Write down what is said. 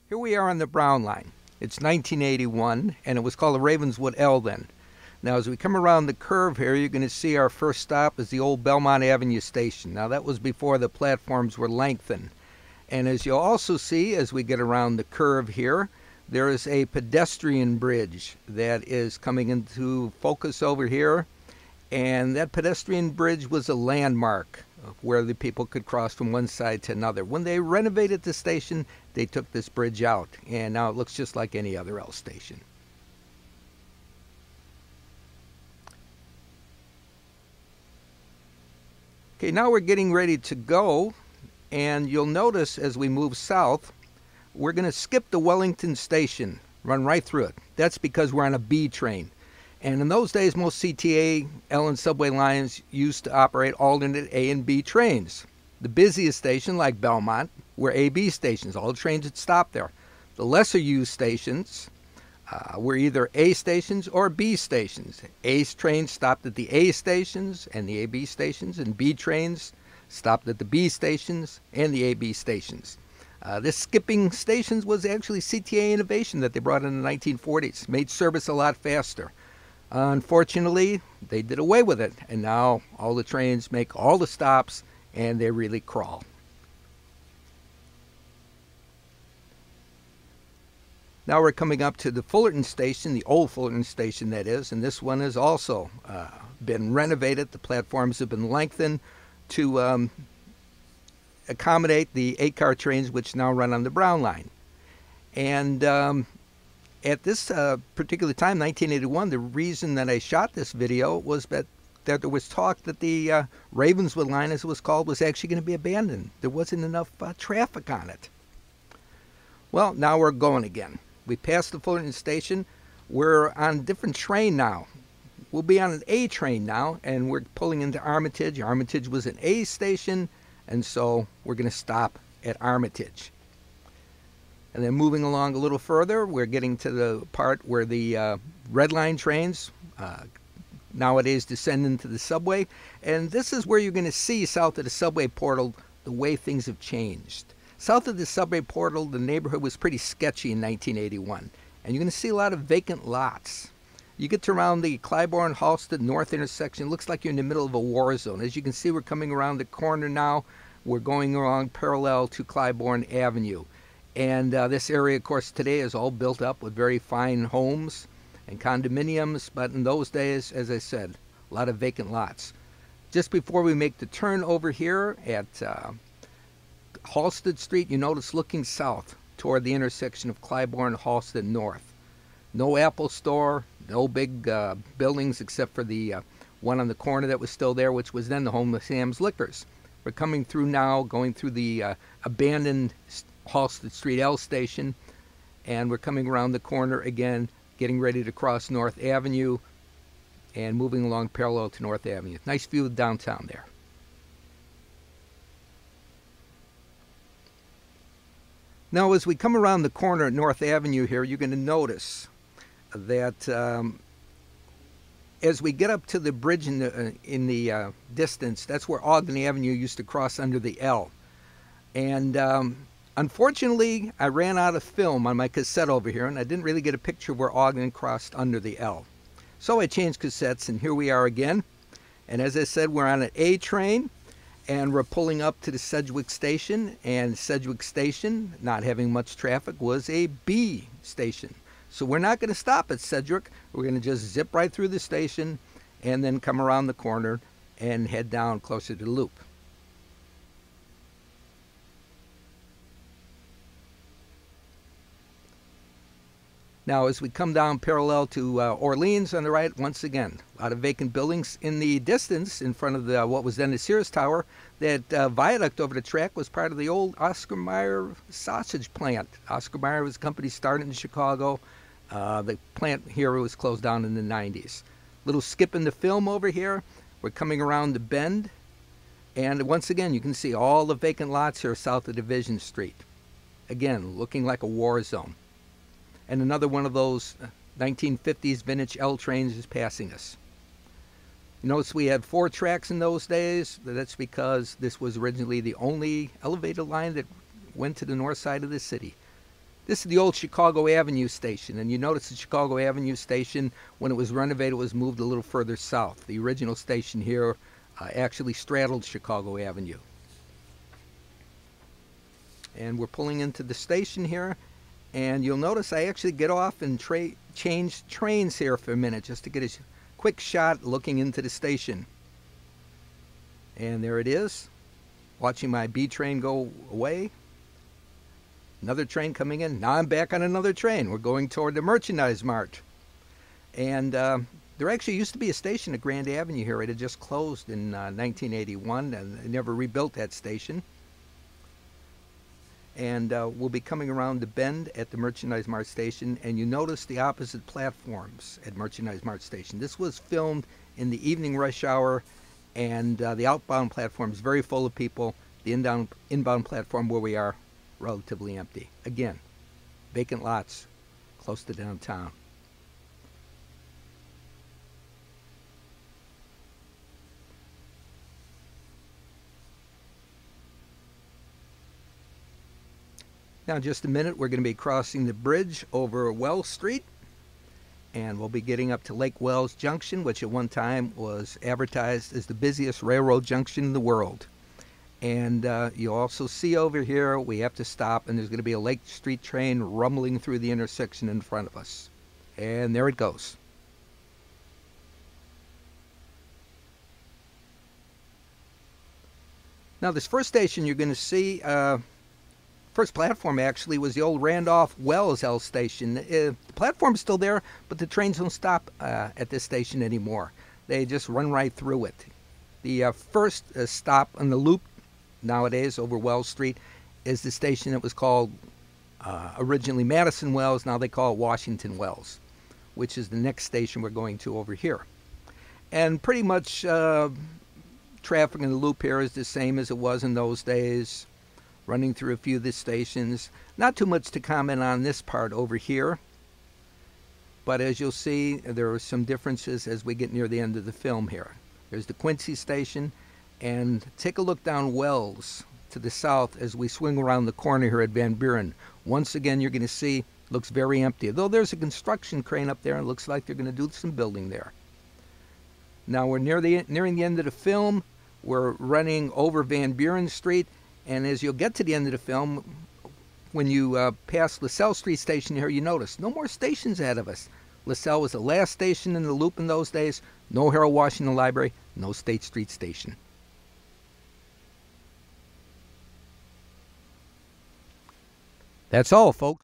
Here we are on the Brown line. It's 1981, and it was called the Ravenswood L then. Now, as we come around the curve here, you're going to see our first stop is the old Belmont Avenue station. Now, that was before the platforms were lengthened. And as you'll also see, as we get around the curve here, there is a pedestrian bridge that is coming into focus over here. And that pedestrian bridge was a landmark where the people could cross from one side to another. When they renovated the station, they took this bridge out, and now it looks just like any other L station. Okay, now we're getting ready to go, and you'll notice as we move south, we're going to skip the Wellington station, run right through it. That's because we're on a B train. And in those days, most CTA, L, and subway lines used to operate alternate A and B trains. The busiest station, like Belmont, were A-B stations. All the trains would stop there. The lesser used stations were either A stations or B stations. A trains stopped at the A stations and the A-B stations, and B trains stopped at the B stations and the A-B stations. This skipping stations was actually CTA innovation that they brought in the 1940s. Made service a lot faster. Unfortunately, they did away with it, and now all the trains make all the stops, and they really crawl. Now we're coming up to the Fullerton station, the old Fullerton station that is, and this one has also been renovated. The platforms have been lengthened to accommodate the 8-car trains which now run on the Brown line. And at this particular time, 1981, the reason that I shot this video was that there was talk that the Ravenswood line, as it was called, was actually going to be abandoned. There wasn't enough traffic on it. Well, now we're going again. We passed the Fullerton station. We're on a different train now. We'll be on an A train now, and we're pulling into Armitage. Armitage was an A station, and so we're going to stop at Armitage. And then moving along a little further, we're getting to the part where the Red Line trains nowadays descend into the subway. And this is where you're going to see south of the subway portal the way things have changed. South of the subway portal, the neighborhood was pretty sketchy in 1981. And you're going to see a lot of vacant lots. You get to around the Clybourn Halsted North intersection, it looks like you're in the middle of a war zone. As you can see, we're coming around the corner now. We're going along parallel to Clybourn Avenue. And this area, of course, today is all built up with very fine homes and condominiums. But in those days, as I said, a lot of vacant lots. Just before we make the turn over here at Halsted Street, you notice looking south toward the intersection of Clybourn and Halsted North. No Apple store, no big buildings except for the one on the corner that was still there, which was then the home of Sam's Liquors. We're coming through now, going through the abandoned Halsted Street L station, and we're coming around the corner again, getting ready to cross North Avenue and moving along parallel to North Avenue. Nice view of downtown there. Now, as we come around the corner at North Avenue here, you're going to notice that as we get up to the bridge in the distance, that's where Ogden Avenue used to cross under the L. And unfortunately, I ran out of film on my cassette over here, and I didn't really get a picture where Ogden crossed under the L. So I changed cassettes, and here we are again. And as I said, we're on an A train, and we're pulling up to the Sedgwick station. And Sedgwick station, not having much traffic, was a B station. So we're not going to stop at Sedgwick. We're going to just zip right through the station and then come around the corner and head down closer to the loop. Now, as we come down parallel to Orleans on the right, once again, a lot of vacant buildings. In the distance, in front of what was then the Sears Tower, that viaduct over the track was part of the old Oscar Mayer sausage plant. Oscar Mayer was a company started in Chicago. The plant here was closed down in the 90s. Little skip in the film over here. We're coming around the bend. And once again, you can see all the vacant lots here south of Division Street. Again, looking like a war zone. And another one of those 1950s vintage L trains is passing us. You notice we had 4 tracks in those days. That's because this was originally the only elevated line that went to the north side of the city. This is the old Chicago Avenue station, and you notice the Chicago Avenue station, when it was renovated, was moved a little further south. The original station here actually straddled Chicago Avenue. And we're pulling into the station here, and you'll notice I actually get off and change trains here for a minute just to get a quick shot looking into the station. And there it is, watching my B train go away. Another train coming in. Now I'm back on another train. We're going toward the Merchandise Mart. And there actually used to be a station at Grand Avenue here. It had just closed in 1981, and they never rebuilt that station. And we'll be coming around the bend at the Merchandise Mart station, and you notice the opposite platforms at Merchandise Mart station. This was filmed in the evening rush hour, and the outbound platform is very full of people. The inbound platform where we are, relatively empty. Again, vacant lots close to downtown. Now in just a minute we're going to be crossing the bridge over Wells Street, and we'll be getting up to Lake Wells Junction, which at one time was advertised as the busiest railroad junction in the world. And you also see over here we have to stop, and there's going to be a Lake Street train rumbling through the intersection in front of us. And there it goes. Now this first station you're going to see, first platform actually, was the old Randolph Wells L station. The platform's still there, but the trains don't stop at this station anymore. They just run right through it. The first stop on the loop nowadays over Wells Street is the station that was called originally Madison Wells. Now they call it Washington Wells, which is the next station we're going to over here. And pretty much traffic in the loop here is the same as it was in those days, running through a few of the stations. Not too much to comment on this part over here, but as you'll see, there are some differences as we get near the end of the film here. There's the Quincy station, and take a look down Wells to the south as we swing around the corner here at Van Buren. Once again, you're going to see, looks very empty. Though there's a construction crane up there, and it looks like they're going to do some building there. Now we're nearing the end of the film. We're running over Van Buren Street, and as you'll get to the end of the film, when you pass LaSalle Street station here, you notice no more stations ahead of us. LaSalle was the last station in the loop in those days. No Harold Washington Library, no State Street station. That's all, folks.